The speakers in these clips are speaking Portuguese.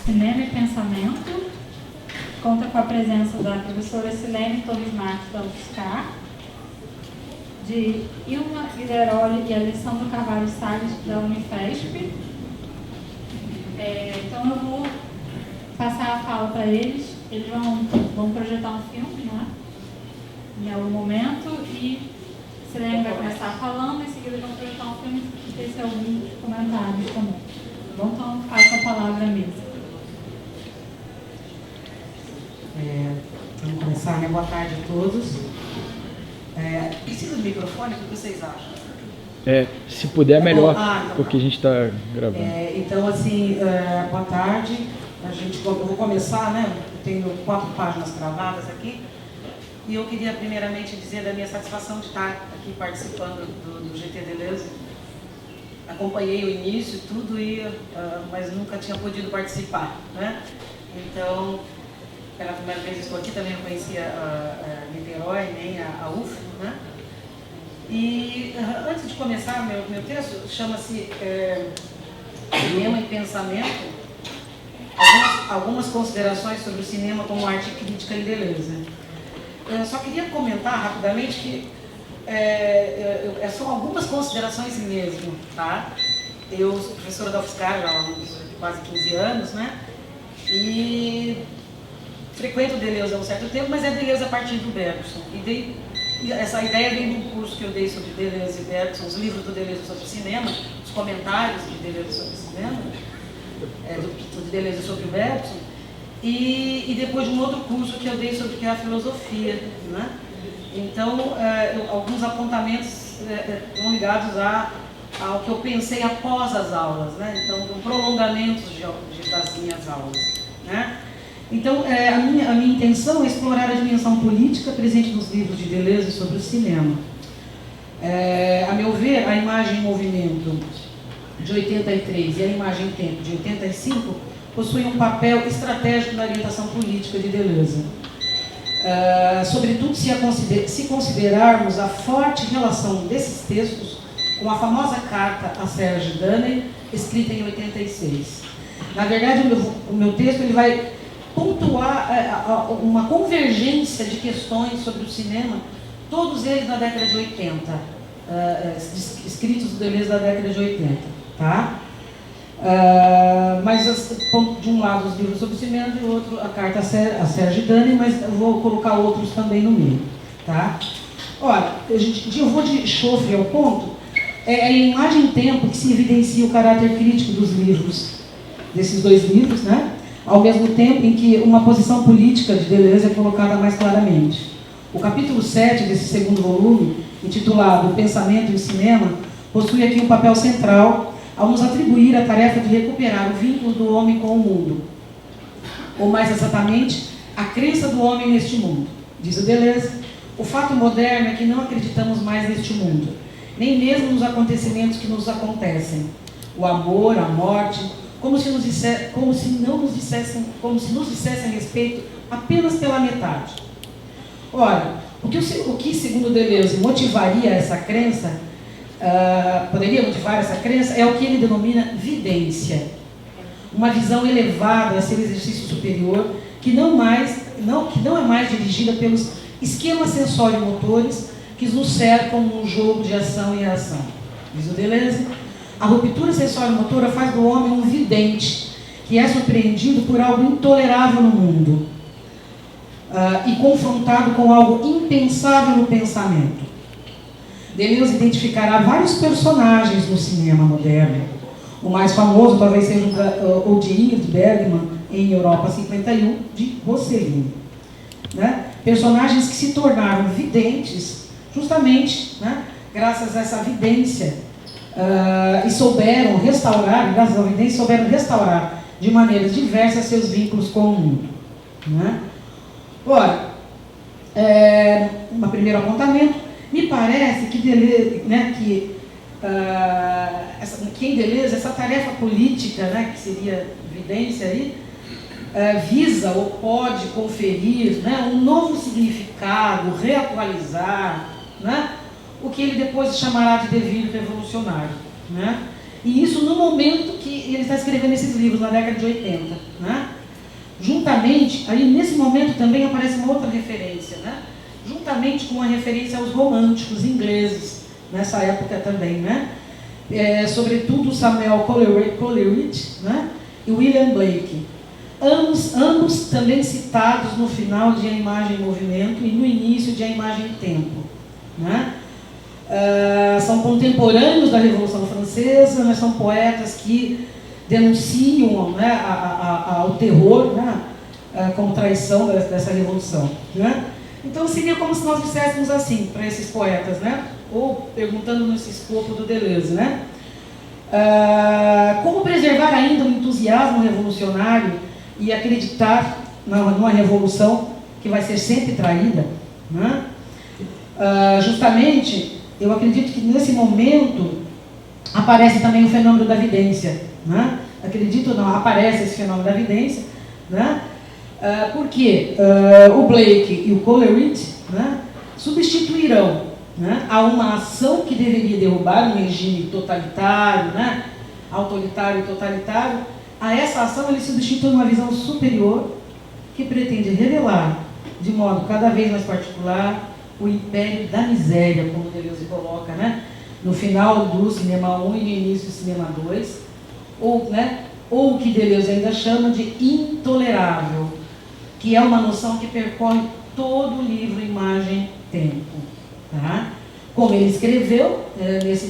Cinema e Pensamento. Conta com a presença da professora Silene Torres Marques da UFSCar, de Ilma Guideroli e Alessandro Carvalho Salles da Unifesp. Então eu vou passar a fala para eles. Eles vão projetar um filme, né, em algum momento, e Silene vai começar falando, em seguida vão projetar um filme e ter alguns comentários também. Bom, então passo a palavra à mesa. Vamos começar, né? Boa tarde a todos. Precisa do microfone? O que vocês acham? Se puder, melhor, então, porque a gente está gravando. Então, assim, boa tarde. Eu vou começar, né? Eu tenho 4 páginas gravadas aqui. E eu queria, primeiramente, dizer da minha satisfação de estar aqui participando do GT Deleuze. Acompanhei o início, tudo, mas nunca tinha podido participar, né? Então, pela primeira vez estou aqui, também não conhecia a Niterói, nem a UF, né? E antes de começar, meu texto chama-se Cinema e Pensamento, algumas considerações sobre o cinema como arte crítica em Deleuze. Eu só queria comentar rapidamente que são algumas considerações mesmo, tá? Eu sou professora da UFSCar há quase 15 anos, né? E frequento Deleuze há um certo tempo, mas é Deleuze a partir do Bergson. Essa ideia vem de um curso que eu dei sobre Deleuze e Bergson, os livros do Deleuze sobre cinema, os comentários de Deleuze sobre cinema, do Deleuze sobre o Bergson, e depois de um outro curso que eu dei sobre o que é a filosofia, né? Então, alguns apontamentos estão ligados ao que eu pensei após as aulas, né? Então, prolongamentos das minhas aulas, né? Então, a minha intenção é explorar a dimensão política presente nos livros de Deleuze sobre o cinema. A meu ver, a imagem em movimento de 83 e a imagem em tempo de 85 possuem um papel estratégico na orientação política de Deleuze. Sobretudo se considerarmos a forte relação desses textos com a famosa carta a Serge Daney, escrita em 86. Na verdade, o meu texto ele vai pontuar uma convergência de questões sobre o cinema, todos eles na década de 80, escritos do Deleuze da década de 80, tá? Mas de um lado os livros sobre o cinema, e do outro a carta a Serge Daney, mas eu vou colocar outros também no meio, tá? Ora, eu vou de chofre ao ponto. É a imagem tempo que se evidencia o caráter crítico dos livros, desses 2 livros, né? Ao mesmo tempo em que uma posição política de Deleuze é colocada mais claramente. O capítulo 7 desse segundo volume, intitulado O Pensamento e o Cinema, possui aqui um papel central ao nos atribuir a tarefa de recuperar o vínculo do homem com o mundo, ou mais exatamente, a crença do homem neste mundo. Diz o Deleuze, o fato moderno é que não acreditamos mais neste mundo, nem mesmo nos acontecimentos que nos acontecem. O amor, a morte, como se nos dissessem respeito apenas pela metade. Ora, o que segundo Deleuze motivaria essa crença, poderia motivar essa crença, é o que ele denomina vidência. Uma visão elevada a seu exercício superior, que não é mais dirigida pelos esquemas sensório-motores que nos cercam num jogo de ação e reação. Diz o Deleuze, a ruptura sensório-motora faz do homem um vidente, que é surpreendido por algo intolerável no mundo e confrontado com algo impensável no pensamento. Deleuze identificará vários personagens no cinema moderno. O mais famoso talvez seja o de Ingrid Bergman, em Europa 51, de Rossellini. Né? Personagens que se tornaram videntes justamente, né, graças a essa vidência e souberam restaurar, graças à vidência, souberam restaurar de maneiras diversas seus vínculos com o mundo. Né? Ora, um primeiro apontamento, me parece que Deleuze, né, em Deleuze, essa tarefa política, né, que seria vidência aí, visa ou pode conferir, né, um novo significado, reatualizar, né, o que ele depois chamará de devir revolucionário. Né? E isso no momento que ele está escrevendo esses livros, na década de 80. Né? Juntamente, aí nesse momento também aparece uma outra referência, né? Juntamente com uma referência aos românticos ingleses, nessa época também, né? Sobretudo Samuel Coleridge, né? E William Blake. Ambos também citados no final de A Imagem em Movimento e no início de A Imagem em Tempo. Né? São contemporâneos da Revolução Francesa, né? São poetas que denunciam, né, ao terror, né, como traição dessa revolução. Né? Então seria como se nós disséssemos assim para esses poetas, né? Ou perguntando nesse escopo do Deleuze, né? Como preservar ainda o entusiasmo revolucionário e acreditar numa revolução que vai ser sempre traída? Né? Justamente, eu acredito que nesse momento aparece também o fenômeno da vidência. Né? Acredito ou não, aparece esse fenômeno da vidência. Né? Porque o Blake e o Coleridge, né, substituirão, né, a uma ação que deveria derrubar um regime totalitário, né, autoritário e totalitário, a essa ação ele substitui uma visão superior que pretende revelar, de modo cada vez mais particular, o império da miséria, como Deleuze coloca, né, no final do Cinema 1 e no início do Cinema 2, ou o que Deleuze ainda chama de intolerável, que é uma noção que percorre todo o livro Imagem Tempo. Tá? Como ele escreveu,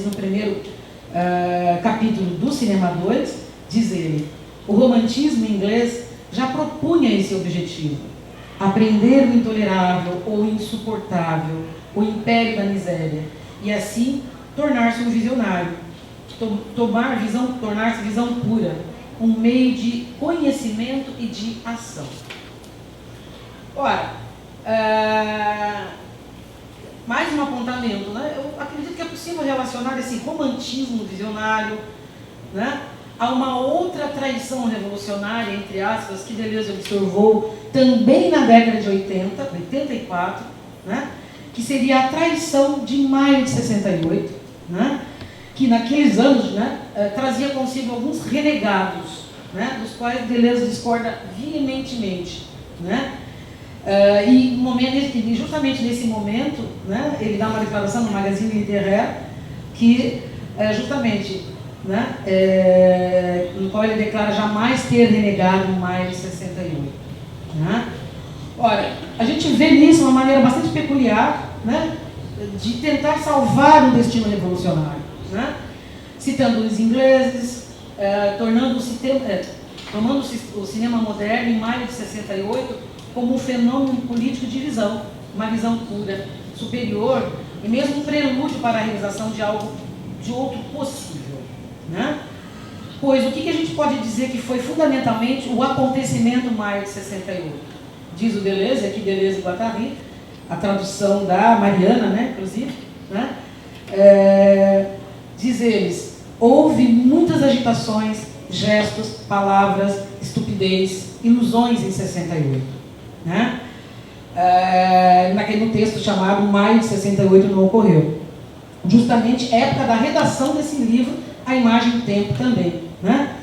no primeiro capítulo do Cinema 2, diz ele, o romantismo inglês já propunha esse objetivo, aprender o intolerável ou insuportável, o império da miséria, e assim tornar-se um visionário, tornar-se visão pura, um meio de conhecimento e de ação. Ora, mais um apontamento, né? Eu acredito que é possível relacionar esse romantismo visionário, né, a uma outra traição revolucionária, entre aspas, que Deleuze observou também na década de 84, né, que seria a traição de maio de 68, né, que naqueles anos, né, trazia consigo alguns renegados, né, dos quais Deleuze discorda veementemente. Né? E justamente nesse momento, né, ele dá uma declaração no Magazine Littéraire que justamente, né, no qual ele declara jamais ter renegado maio de 68. Né? Ora, a gente vê nisso uma maneira bastante peculiar, né, de tentar salvar o destino revolucionário, né? Citando os ingleses, tomando-se o cinema moderno em maio de 68 como um fenômeno político de visão, uma visão pura, superior, e mesmo um prelúdio para a realização de algo de outro possível. Né? Pois o que a gente pode dizer que foi fundamentalmente o acontecimento maio de 68? Diz o Deleuze, aqui Deleuze e Guattari, a tradução da Mariana, né, inclusive, né? Diz eles, houve muitas agitações, gestos, palavras, estupidez, ilusões em 68. Né? Naquele texto chamado Maio de 68 não ocorreu. Justamente época da redação desse livro, A Imagem em Tempo também. Né?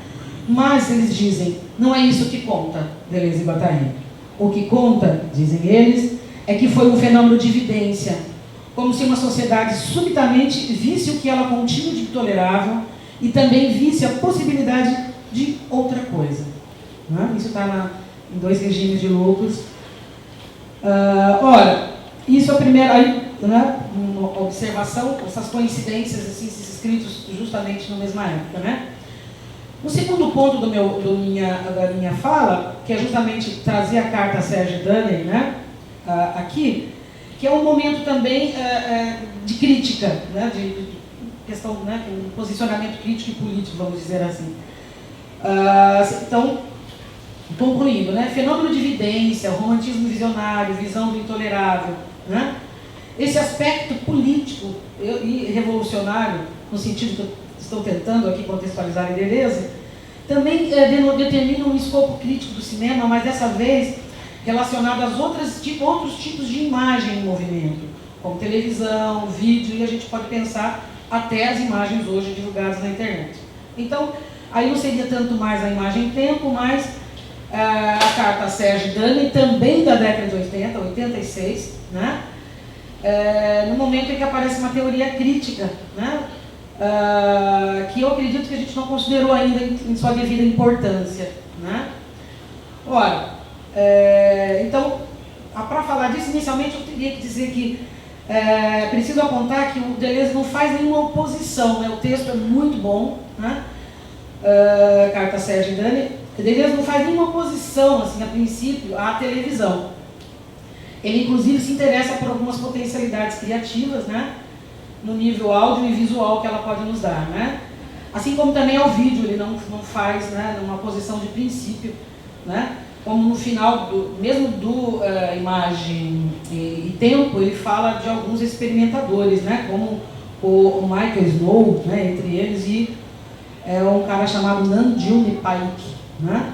Mas eles dizem, não é isso que conta, Deleuze e Guattari. O que conta, dizem eles, é que foi um fenômeno de evidência, como se uma sociedade subitamente visse o que ela continha de intolerável e também visse a possibilidade de outra coisa. Né? Isso está em Dois Regimes de Loucos. Ora, isso é a primeira, né, uma observação, essas coincidências, assim, esses escritos justamente na mesma época. Né? O segundo ponto da minha fala, que é justamente trazer a carta a Serge Daney, né, aqui, que é um momento também de crítica, né, de questão, né, um posicionamento crítico e político, vamos dizer assim. Então, concluindo, né, fenômeno de evidência, romantismo visionário, visão do intolerável, né, esse aspecto político e revolucionário, no sentido que eu estou tentando aqui contextualizar em Deleuze, também determina um escopo crítico do cinema, mas dessa vez relacionado aos outros tipos de imagem em movimento, como televisão, vídeo, e a gente pode pensar até as imagens hoje divulgadas na internet. Então, aí não seria tanto mais a imagem tempo, mas a carta Sérgio Dani, também da década de 80, 86, né? No momento em que aparece uma teoria crítica, né? Que eu acredito que a gente não considerou ainda em sua devida importância, né? Ora, então, para falar disso, inicialmente eu teria que dizer que preciso apontar que o Deleuze não faz nenhuma oposição, né? O texto é muito bom, né? Carta Sérgio Dani. Deleuze não faz nenhuma oposição, assim, a princípio, à televisão. Ele, inclusive, se interessa por algumas potencialidades criativas, né? No nível áudio e visual que ela pode nos dar, né? Assim como também ao vídeo, ele não faz, né, uma posição de princípio, né? Como no final, mesmo do Imagem e Tempo, ele fala de alguns experimentadores, né? Como o Michael Snow, né, entre eles, e um cara chamado Nanjun Paik, né?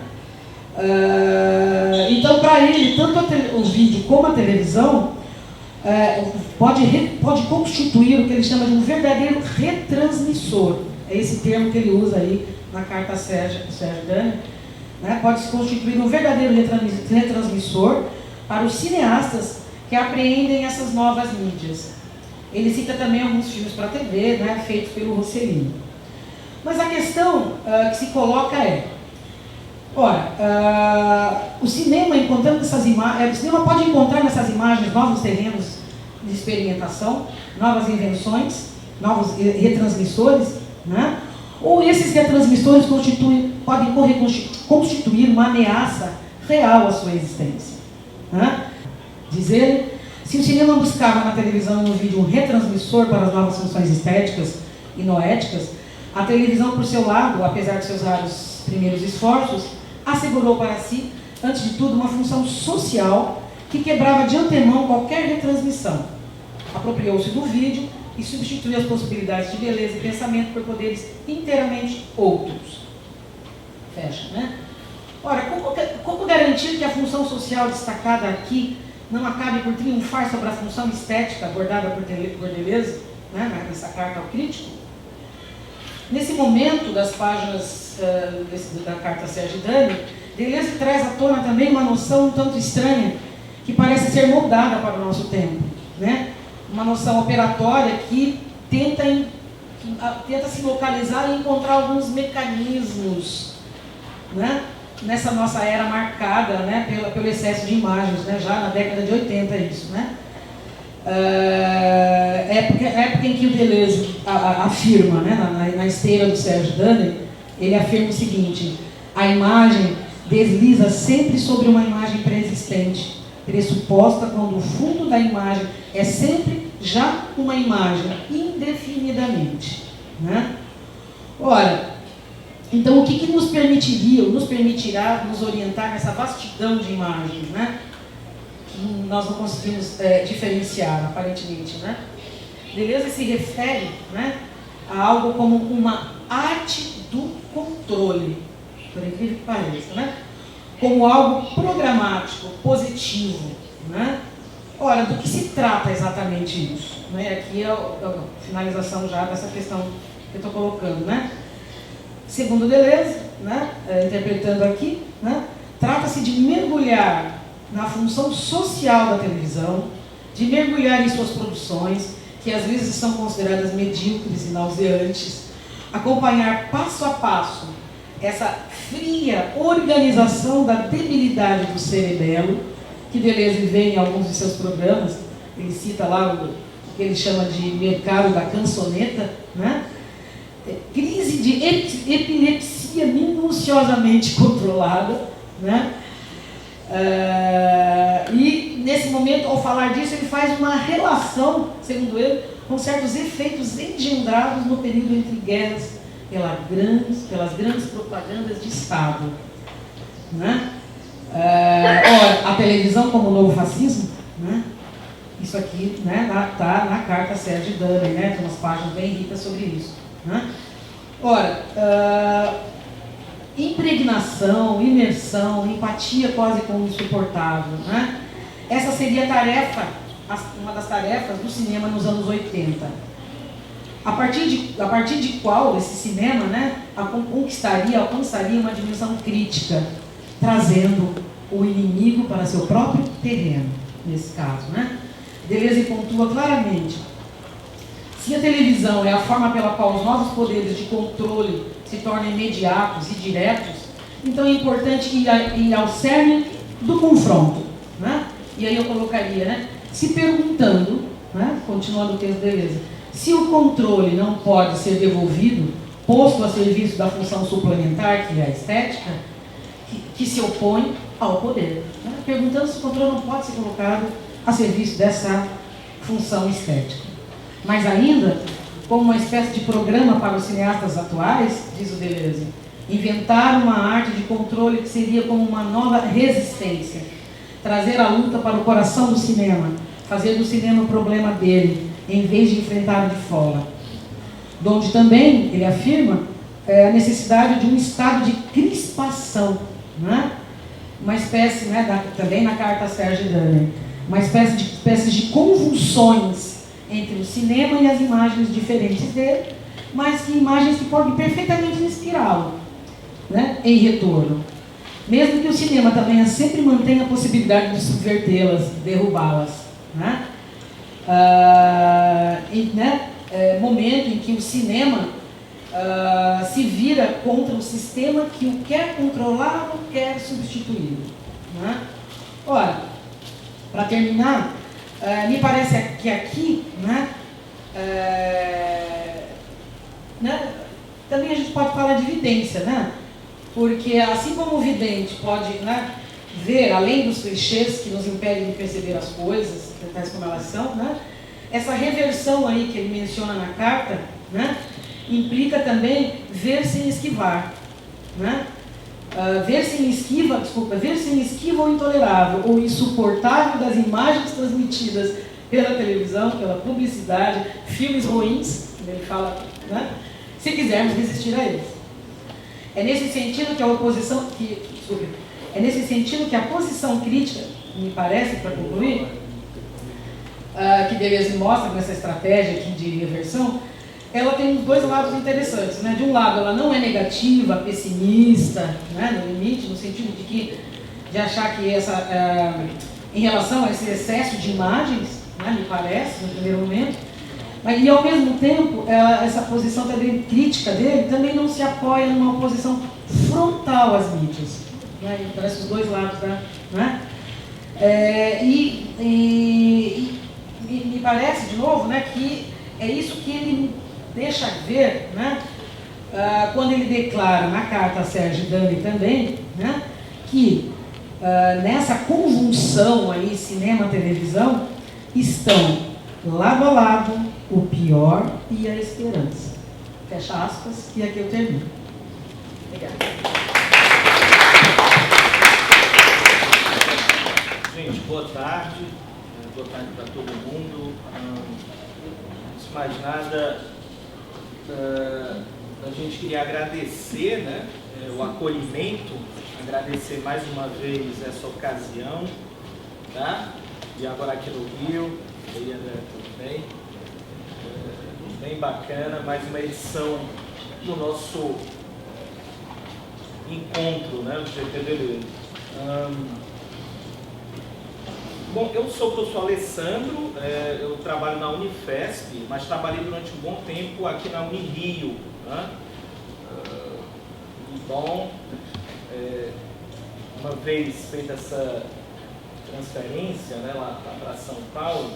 Então, para ele, tanto o vídeo como a televisão pode constituir o que ele chama de um verdadeiro retransmissor. É esse termo que ele usa aí na carta Sérgio Dani. Né? Pode se constituir um verdadeiro retransmissor para os cineastas que apreendem essas novas mídias. Ele cita também alguns filmes para TV, né, feitos pelo Rossellini. Mas a questão que se coloca o cinema, encontrando essas imagens, o cinema pode encontrar nessas imagens novos terrenos de experimentação, novas invenções, novos retransmissores, né? Ou esses retransmissores podem constituir uma ameaça real à sua existência, né? Diz ele, se o cinema buscava na televisão e no vídeo um retransmissor para as novas funções estéticas e noéticas, a televisão, por seu lado, apesar de seus raros primeiros esforços, assegurou para si, antes de tudo, uma função social que quebrava de antemão qualquer retransmissão. Apropriou-se do vídeo e substituiu as possibilidades de beleza e pensamento por poderes inteiramente outros. Fecha, né? Ora, como garantir que a função social destacada aqui não acabe por triunfar sobre a função estética abordada por Deleuze, né, nessa carta ao crítico? Nesse momento das páginas da carta Sérgio Dani, Deleuze traz à tona também uma noção um tanto estranha que parece ser moldada para o nosso tempo, né? Uma noção operatória que tenta se localizar e encontrar alguns mecanismos, né? Nessa nossa era marcada, né, pelo excesso de imagens, né? Já na década de 80 isso, né? Época em que o Deleuze afirma, né, na esteira do Sérgio Dani, ele afirma o seguinte: a imagem desliza sempre sobre uma imagem pré-existente, pressuposta quando o fundo da imagem é sempre já uma imagem, indefinidamente, né? Ora, então o que nos permitirá nos orientar nessa vastidão de imagens, né? Nós não conseguimos diferenciar, aparentemente, né? Deleuze se refere, né, a algo como uma arte do controle, por incrível que pareça, né? Como algo programático, positivo, né? Ora, do que se trata exatamente isso? Né? Aqui é a finalização já dessa questão que eu estou colocando, né? Segundo Deleuze, né, interpretando aqui, né, trata-se de mergulhar na função social da televisão, de mergulhar em suas produções, que às vezes são consideradas medíocres e nauseantes, acompanhar passo a passo essa fria organização da debilidade do cerebelo, que Deleuze vê em alguns de seus programas. Ele cita lá o que ele chama de mercado da cançoneta, né? Crise de epilepsia minuciosamente controlada, né? E nesse momento, ao falar disso, ele faz uma relação, segundo ele, com certos efeitos engendrados no período entre guerras pelas grandes propagandas de Estado, né? Ora, a televisão como novo fascismo, né? Isso aqui, né, está na carta Sérgio Dani, né? Tem umas páginas bem ricas sobre isso, né? Ora, impregnação, imersão, empatia quase como insuportável, né? Essa seria a tarefa, uma das tarefas do cinema nos anos 80. a partir de qual esse cinema, né, alcançaria uma dimensão crítica, trazendo o inimigo para seu próprio terreno, nesse caso, né? Deleuze pontua claramente: se a televisão é a forma pela qual os novos poderes de controle se tornam imediatos e diretos, então é importante ir ao cerne do confronto, né? E aí eu colocaria, né, se perguntando, né, continuando o texto de Deleuze, se o controle não pode ser devolvido, posto a serviço da função suplementar, que é a estética, que se opõe ao poder. Né? Perguntando se o controle não pode ser colocado a serviço dessa função estética. Mas ainda, como uma espécie de programa para os cineastas atuais, diz o Deleuze, inventar uma arte de controle que seria como uma nova resistência, trazer a luta para o coração do cinema, fazer do cinema o problema dele, em vez de enfrentar o de fora. Donde também, ele afirma, a necessidade de um estado de crispação, né? Uma espécie, né, também na carta a Serge Danner, uma espécie de convulsões entre o cinema e as imagens diferentes dele, mas que imagens que podem perfeitamente inspirá-lo, né, em retorno. Mesmo que o cinema também sempre mantenha a possibilidade de subvertê-las, derrubá-las, né? Momento em que o cinema se vira contra o sistema que o quer controlar ou quer substituir, né? Ora, para terminar, me parece que aqui, né, também a gente pode falar de vidência, né? Porque assim como o vidente pode, né, ver além dos clichês que nos impedem de perceber as coisas, tais como elas são, né? Essa reversão aí que ele menciona na carta, né, implica também ver sem esquivar, né? Ver sem esquiva ou intolerável ou insuportável das imagens transmitidas pela televisão, pela publicidade, filmes ruins, ele fala, né, se quisermos resistir a eles. É nesse sentido que a posição crítica, me parece, para concluir, que Deleuze mostra nessa estratégia aqui de reversão, ela tem dois lados interessantes, né? De um lado, ela não é negativa, pessimista, né, no limite, no sentido de achar que em relação a esse excesso de imagens, né, me parece, no primeiro momento, mas, e ao mesmo tempo, essa posição também crítica dele também não se apoia numa oposição frontal às mídias, né? Parece os dois lados, né? Me parece, de novo, né, que é isso que ele deixa ver, né, quando ele declara na carta a Serge Danner também, né, que nessa conjunção aí, cinema-televisão, estão lado a lado o pior e a esperança. Fecha aspas, e aqui eu termino. Obrigada. Gente, boa tarde para todo mundo. Antes de mais nada, a gente queria agradecer, né, o acolhimento, agradecer mais uma vez essa ocasião, tá? E agora aqui no Rio, e aí, André, tudo bem? Bem bacana, mais uma edição do nosso encontro, né, do GT Deleuze. Bom, eu sou o professor Alessandro, eu trabalho na Unifesp, mas trabalhei durante um bom tempo aqui na Unirio, né? E bom, uma vez feita essa transferência, né, lá para São Paulo,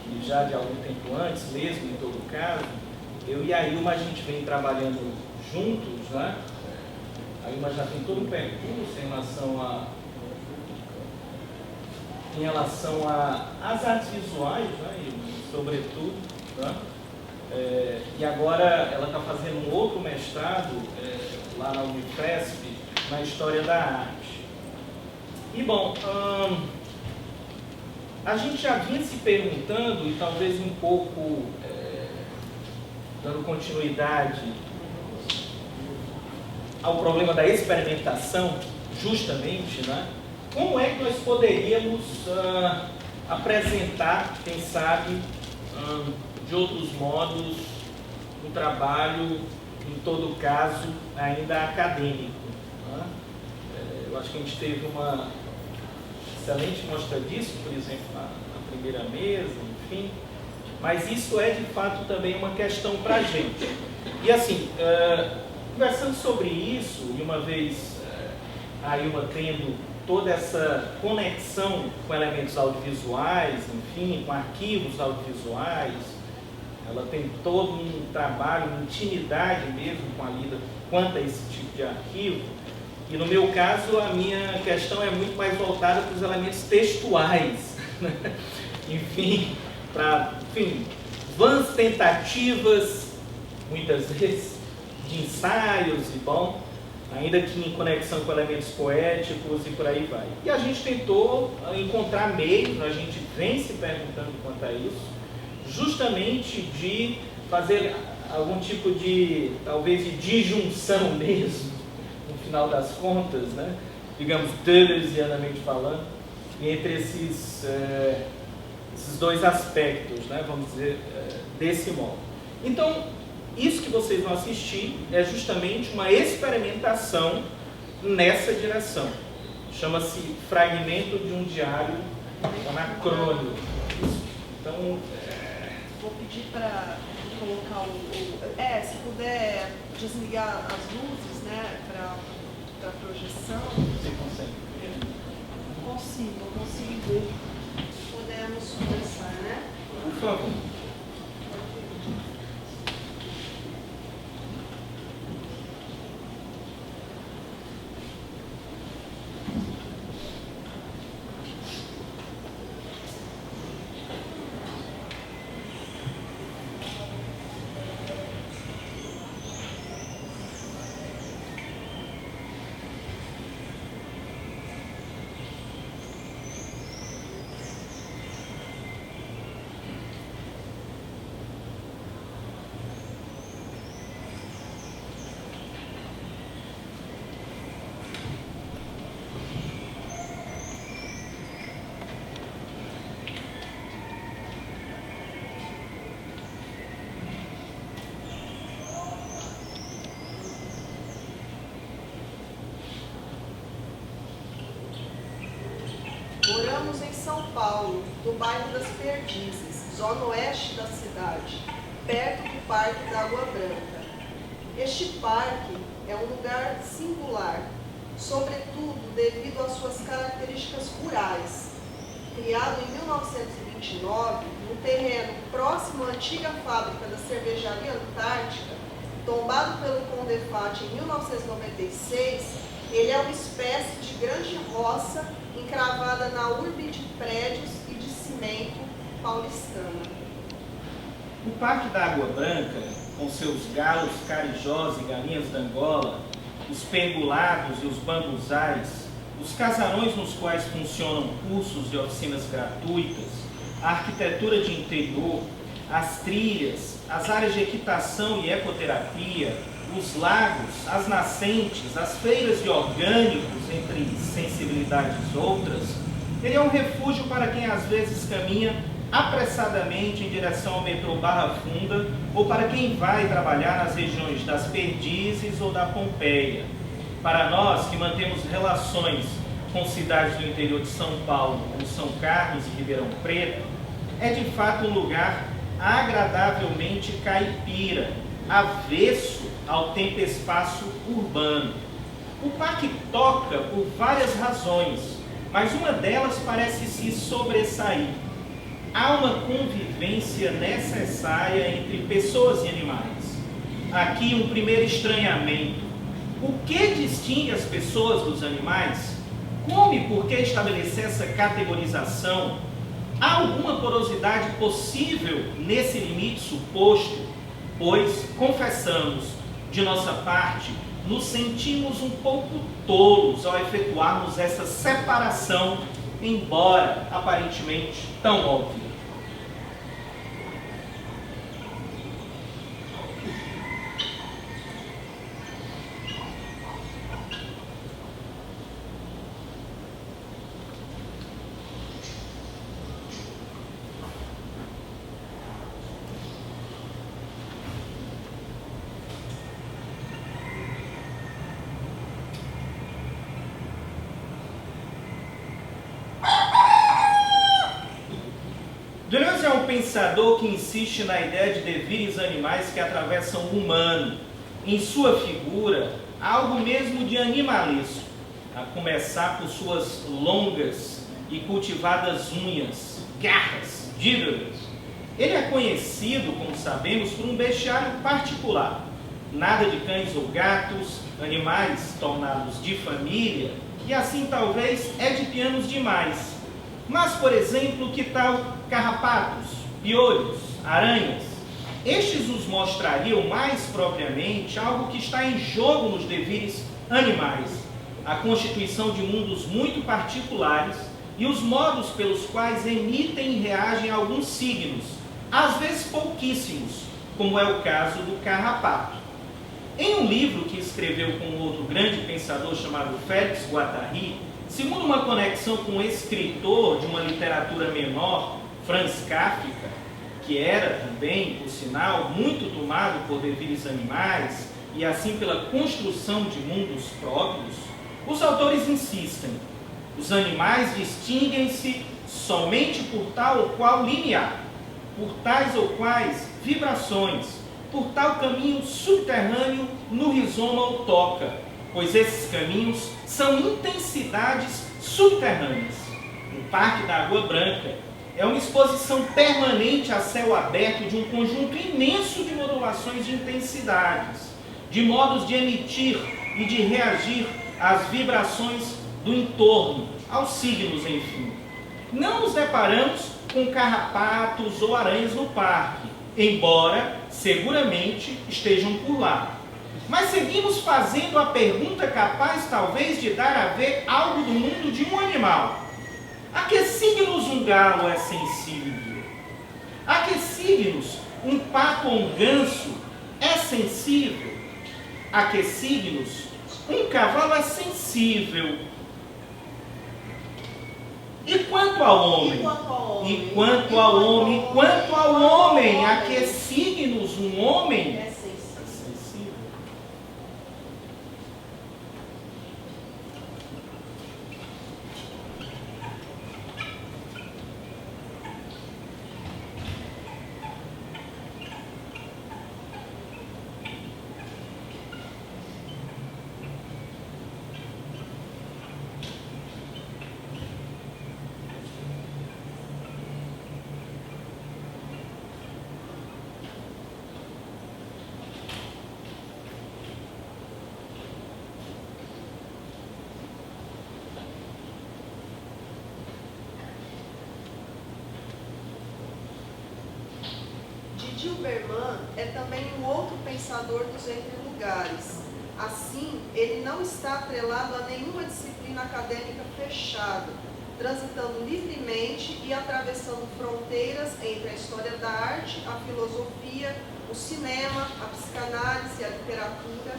e já de algum tempo antes mesmo, em todo caso, eu e a Ilma, a gente vem trabalhando juntos, né? A Ilma já tem todo um percurso em relação às artes visuais, né, e, sobretudo, né? E agora ela está fazendo um outro mestrado lá na Unifesp, na História da Arte. E, bom, a gente já vinha se perguntando, e talvez um pouco dando continuidade ao problema da experimentação, justamente, né? Como é que nós poderíamos apresentar, quem sabe, de outros modos, trabalho, em todo caso, ainda acadêmico. Né? Eu acho que a gente teve uma excelente mostra disso, por exemplo, na primeira mesa, enfim. Mas isso é, de fato, também uma questão para a gente. E assim, conversando sobre isso, e uma vez a Ilma tendo toda essa conexão com elementos audiovisuais, enfim, com arquivos audiovisuais, ela tem todo um trabalho, uma intimidade mesmo com a Lida quanto a esse tipo de arquivo. E no meu caso, a minha questão é muito mais voltada para os elementos textuais. Enfim, vãs tentativas, muitas vezes, de ensaios e bom, ainda que em conexão com elementos poéticos e por aí vai. E a gente tentou encontrar meios, a gente vem se perguntando quanto a isso, justamente de fazer algum tipo de, talvez, de disjunção mesmo, no final das contas, né? Digamos, Deleuzianamente falando, entre esses dois aspectos, né? Vamos dizer, desse modo. Então, isso que vocês vão assistir é justamente uma experimentação nessa direção. Chama-se Fragmento de um Diário Anacrônico. Então, vou pedir para colocar se puder desligar as luzes, né, para a projeção. Você consegue? Consigo. Podemos começar, né? Por favor. Moramos em São Paulo, no bairro das Perdizes, zona oeste da cidade, perto do Parque da Água Branca. Este parque é um lugar singular, sobretudo devido às suas características rurais. Criado em 1929, no terreno próximo à antiga fábrica da cervejaria Antártica, tombado pelo Condefat em 1996, ele é uma espécie de grande roça encravada na urbe de prédios e de cimento paulistana. O Parque da Água Branca, com seus galos carijós e galinhas da Angola, os pengulados e os bambuzais, os casarões nos quais funcionam cursos e oficinas gratuitas, a arquitetura de interior, as trilhas, as áreas de equitação e ecoterapia, os lagos, as nascentes, as feiras de orgânicos, entre sensibilidades outras, ele é um refúgio para quem às vezes caminha apressadamente em direção ao metrô Barra Funda ou para quem vai trabalhar nas regiões das Perdizes ou da Pompeia. Para nós que mantemos relações com cidades do interior de São Paulo, como São Carlos e Ribeirão Preto, é de fato um lugar agradavelmente caipira, avesso ao tempo-espaço urbano. O parque toca por várias razões, mas uma delas parece se sobressair. Há uma convivência necessária entre pessoas e animais. Aqui um primeiro estranhamento. O que distingue as pessoas dos animais? Como e por que estabelecer essa categorização? Há alguma porosidade possível nesse limite suposto? Pois, confessamos, de nossa parte, nos sentimos um pouco tolos ao efetuarmos essa separação, embora aparentemente tão óbvia. pensador que insiste na ideia de devires animais que atravessam o humano. Em sua figura, algo mesmo de animalesco, a começar por suas longas e cultivadas unhas, garras, dídaros. Ele é conhecido, como sabemos, por um bestiário particular. Nada de cães ou gatos, animais tornados de família, e assim talvez edipianos demais. Mas, por exemplo, que tal carrapatos, piolhos, aranhas? Estes nos mostrariam mais propriamente algo que está em jogo nos devires animais, a constituição de mundos muito particulares e os modos pelos quais emitem e reagem a alguns signos, às vezes pouquíssimos, como é o caso do carrapato. Em um livro que escreveu com outro grande pensador chamado Félix Guattari, segundo uma conexão com um escritor de uma literatura menor, Franz Kafka, que era também, por sinal, muito tomado por devires animais e assim pela construção de mundos próprios, os autores insistem: os animais distinguem-se somente por tal ou qual limiar, por tais ou quais vibrações, por tal caminho subterrâneo no rizoma ou toca, pois esses caminhos são intensidades subterrâneas. O Parque da Água Branca é uma exposição permanente a céu aberto de um conjunto imenso de modulações de intensidades, de modos de emitir e de reagir às vibrações do entorno, aos signos, enfim. Não nos deparamos com carrapatos ou aranhas no parque, embora seguramente estejam por lá. Mas seguimos fazendo a pergunta capaz talvez de dar a ver algo do mundo de um animal. A que signos um galo é sensível? A que signos um pato ou um ganso é sensível? A que signos um cavalo é sensível? E quanto ao homem? E quanto ao homem, a que signos um homem é sensível? Dilberman é também um outro pensador dos entre-lugares. Assim, ele não está atrelado a nenhuma disciplina acadêmica fechada, transitando livremente e atravessando fronteiras entre a história da arte, a filosofia, o cinema, a psicanálise e a literatura.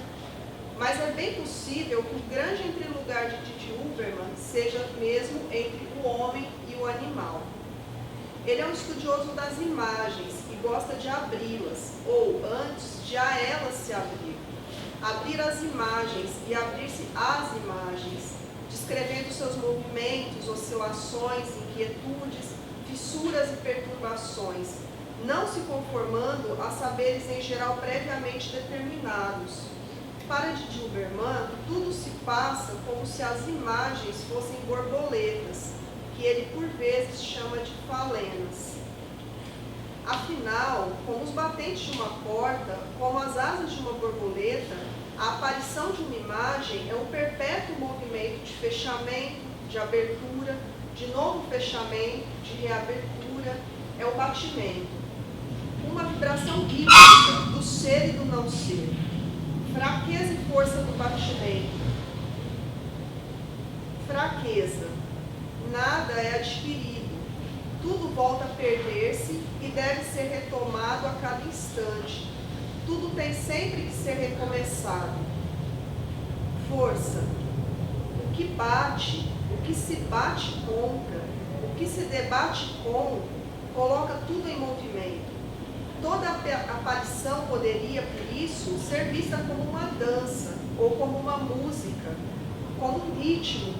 Mas é bem possível que o grande entrelugar de Didi Huberman seja mesmo entre o homem e o animal. Ele é um estudioso das imagens e gosta de abri-las, ou antes de a elas se abrir. Abrir as imagens e abrir-se às imagens, descrevendo seus movimentos, oscilações, inquietudes, fissuras e perturbações, não se conformando a saberes em geral previamente determinados. Para Didi Huberman, tudo se passa como se as imagens fossem borboletas, que ele por vezes chama de falenas. Afinal, como os batentes de uma porta, como as asas de uma borboleta, a aparição de uma imagem é um perpétuo movimento de fechamento, de abertura, de novo fechamento, de reabertura, é o batimento. Uma vibração híbrida do ser e do não ser. Fraqueza e força do batimento. Fraqueza. Nada é adquirido, tudo volta a perder-se e deve ser retomado a cada instante. Tudo tem sempre que ser recomeçado. Força. O que bate, o que se bate contra, o que se debate com, coloca tudo em movimento. Toda aparição poderia, por isso, ser vista como uma dança ou como uma música, como um ritmo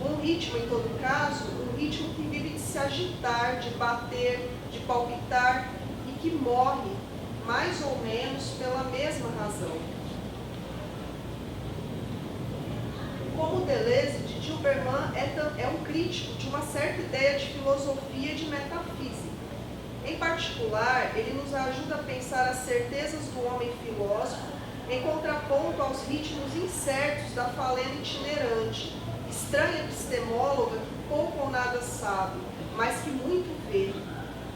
em todo caso, um ritmo que vive de se agitar, de bater, de palpitar, que morre mais ou menos pela mesma razão. Como Deleuze, de Dilberman é um crítico de uma certa ideia de filosofia e de metafísica. Em particular, ele nos ajuda a pensar as certezas do homem filósofo em contraponto aos ritmos incertos da falena itinerante, estranha epistemóloga que pouco ou nada sabe, mas que muito vê.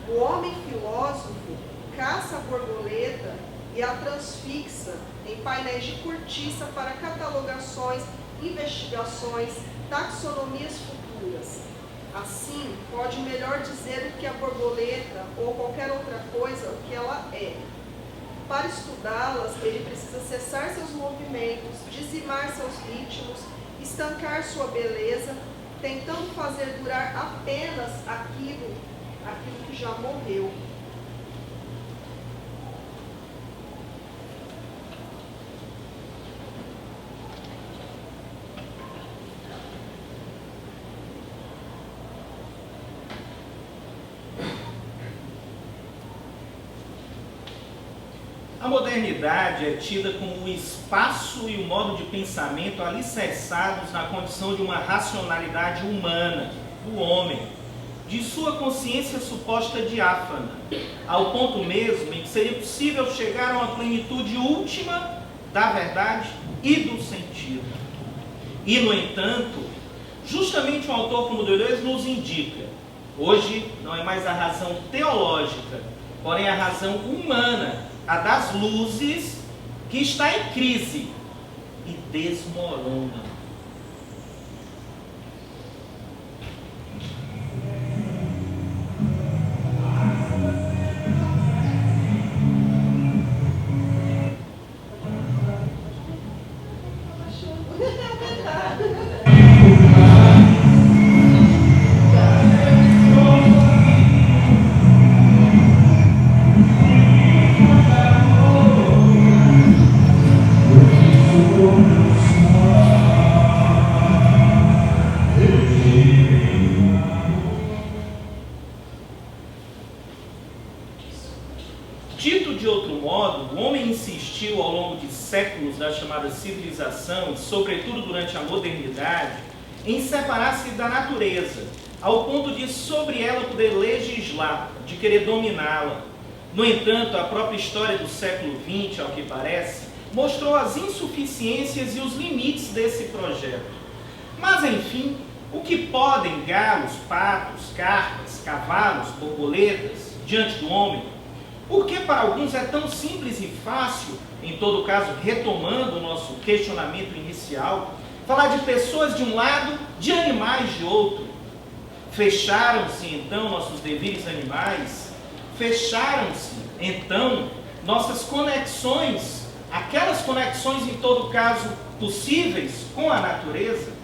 O homem filósofo caça a borboleta e a transfixa em painéis de cortiça para catalogações, investigações, taxonomias futuras. Assim, pode melhor dizer o que a borboleta ou qualquer outra coisa, o que ela é. Para estudá-las, ele precisa cessar seus movimentos, dizimar seus ritmos, estancar sua beleza, tentando fazer durar apenas aquilo que já morreu. A modernidade é tida como o espaço e o modo de pensamento alicerçados na condição de uma racionalidade humana, do homem, de sua consciência suposta diáfana, ao ponto mesmo em que seria possível chegar a uma plenitude última da verdade e do sentido. E, no entanto, justamente um autor como Deleuze nos indica, hoje não é mais a razão teológica, porém a razão humana, a das luzes, que está em crise e desmorona. Dito de outro modo, o homem insistiu ao longo de séculos da chamada civilização, e sobretudo durante a modernidade, em separar-se da natureza, ao ponto de sobre ela poder legislar, de querer dominá-la. No entanto, a própria história do século XX, ao que parece, mostrou as insuficiências e os limites desse projeto. Mas, enfim, o que podem galos, patos, carpas, cavalos, borboletas, diante do homem? Porque para alguns é tão simples e fácil, em todo caso, retomando o nosso questionamento inicial, falar de pessoas de um lado, de animais de outro. Fecharam-se, então, nossos deveres animais, fecharam-se, então, nossas conexões, aquelas conexões, em todo caso, possíveis com a natureza.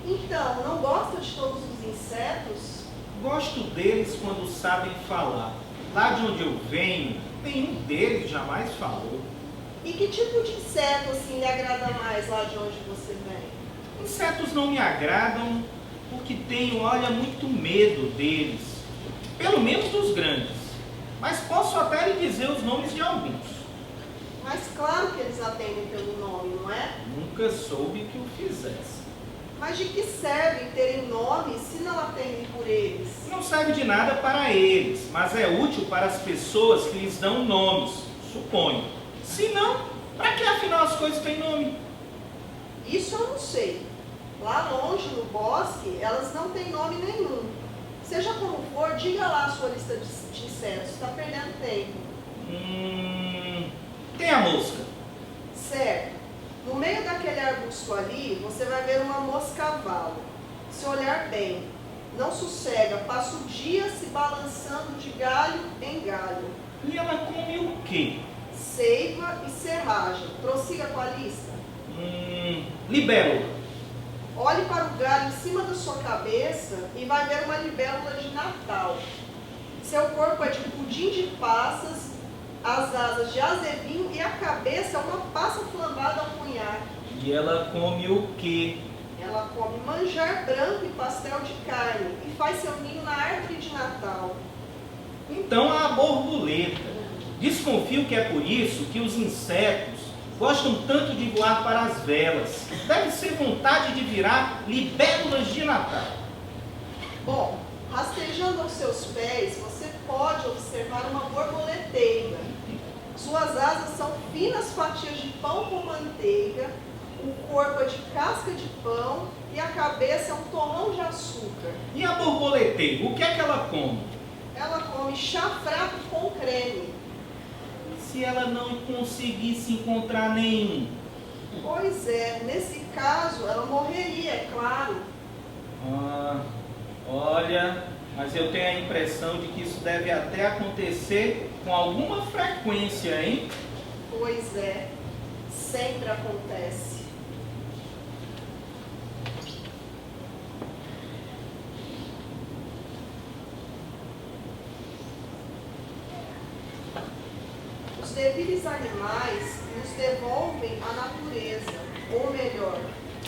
Então, não gosta de todos os insetos? Gosto deles quando sabem falar. Lá de onde eu venho, nenhum deles jamais falou. E que tipo de inseto assim lhe agrada mais lá de onde você vem? Insetos não me agradam porque tenho, olha, muito medo deles. Pelo menos dos grandes. Mas posso até lhe dizer os nomes de alguns. Mas claro que eles atendem pelo nome, não é? Nunca soube que o fizesse. Mas de que serve terem nomes se não atendem por eles? Não serve de nada para eles, mas é útil para as pessoas que lhes dão nomes, suponho. Se não, para que afinal as coisas têm nome? Isso eu não sei. Lá longe, no bosque, elas não têm nome nenhum. Seja como for, diga lá a sua lista de insetos. Está perdendo tempo. Tem a mosca. Certo. No meio daquele arbusto ali, você vai ver uma mosca-cavalo. Se olhar bem, não sossega, passa o dia se balançando de galho em galho. E ela come o quê? Seiva e serragem. Prossiga com a lista. Libélula. Olhe para o galho em cima da sua cabeça e vai ver uma libélula de Natal. Seu corpo é de pudim de passas, as asas de azevinho e a cabeça é uma passa flambada ao punhar. E ela come o quê? Ela come manjar branco e pastel de carne e faz seu ninho na árvore de Natal. Então a borboleta. Desconfio que é por isso que os insetos gostam tanto de voar para as velas. Deve ser vontade de virar libélulas de Natal. Bom, rastejando aos seus pés, você pode observar uma borboleteira. Suas asas são finas fatias de pão com manteiga, o corpo é de casca de pão e a cabeça é um torrão de açúcar. E a borboleteira, o que é que ela come? Ela come chá fraco com creme. Se ela não conseguisse encontrar nenhum? Pois é, nesse caso ela morreria, é claro. Olha, mas eu tenho a impressão de que isso deve até acontecer com alguma frequência, hein? Pois é, sempre acontece. Os devidos animais nos devolvem a natureza, ou melhor,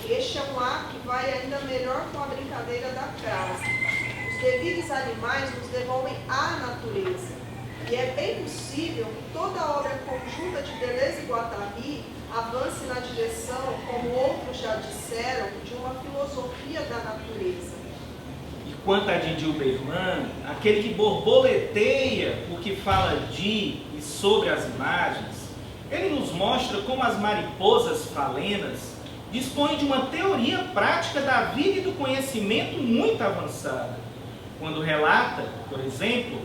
este é um ar que vai ainda melhor com a brincadeira da crase. Os devidos animais nos devolvem a natureza. E é bem possível que toda a obra conjunta de Deleuze e Guattari avance na direção, como outros já disseram, de uma filosofia da natureza. E quanto a de Gilberman, aquele que borboleteia o que fala de e sobre as imagens, ele nos mostra como as mariposas falenas dispõem de uma teoria prática da vida e do conhecimento muito avançada, quando relata, por exemplo,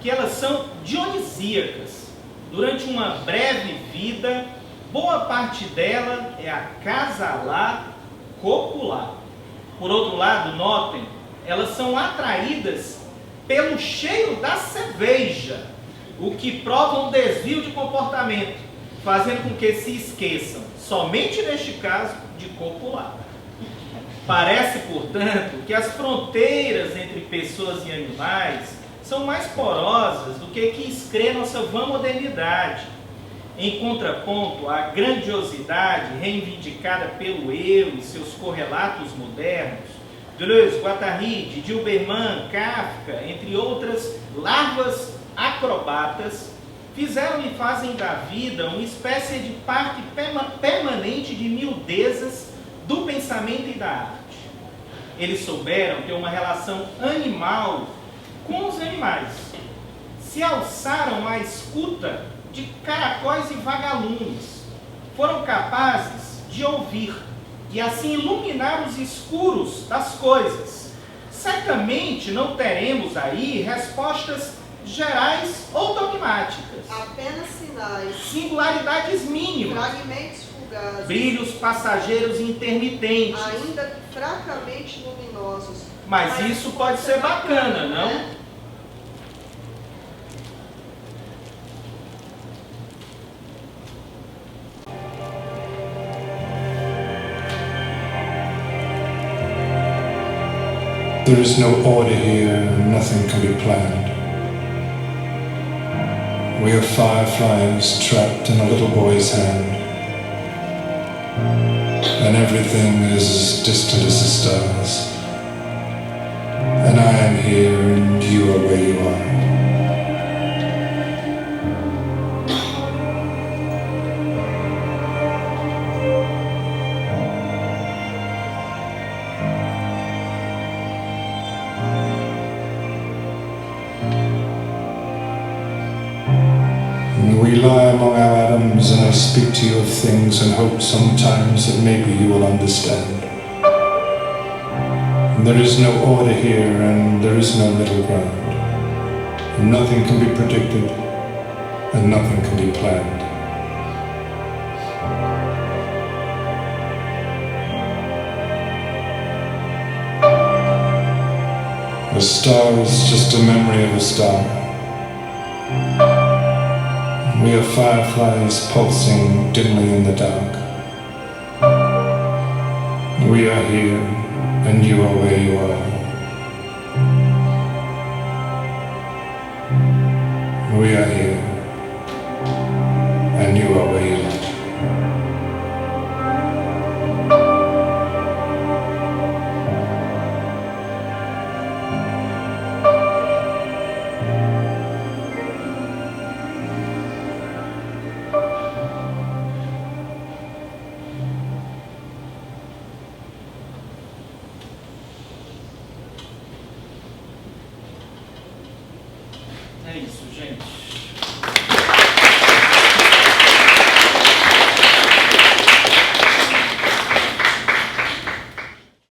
que elas são dionisíacas. Durante uma breve vida, boa parte dela é acasalar, copular. Por outro lado, notem, elas são atraídas pelo cheiro da cerveja, o que prova um desvio de comportamento, fazendo com que se esqueçam, somente neste caso, de copular. Parece, portanto, que as fronteiras entre pessoas e animais são mais porosas do que quis crer nossa vã modernidade. Em contraponto à grandiosidade reivindicada pelo eu e seus correlatos modernos, Deleuze, Guattari, de Gilberman, Kafka, entre outras larvas acrobatas, fizeram e fazem da vida uma espécie de parque permanente de miudezas do pensamento e da arte. Eles souberam ter uma relação animal com os animais. Se alçaram à escuta de caracóis e vagalumes. Foram capazes de ouvir e assim iluminar os escuros das coisas. Certamente não teremos aí respostas gerais ou dogmáticas. Apenas sinais, Singularidades mínimas. fragmentos fugazes, Brilhos passageiros intermitentes. ainda que fracamente luminosos. Mas isso pode ser bacana, não? né? There is no order here, nothing can be planned. We are fireflies trapped in a little boy's hand. And everything is as distant as the stars. And I am here and you are where you are. We lie among our atoms, and I speak to you of things and hope sometimes that maybe you will understand. And there is no order here, and there is no middle ground. And nothing can be predicted, and nothing can be planned. A star is just a memory of a star. We are fireflies pulsing dimly in the dark. We are here, and you are where you are. We are here, and you are where you are. É isso, gente.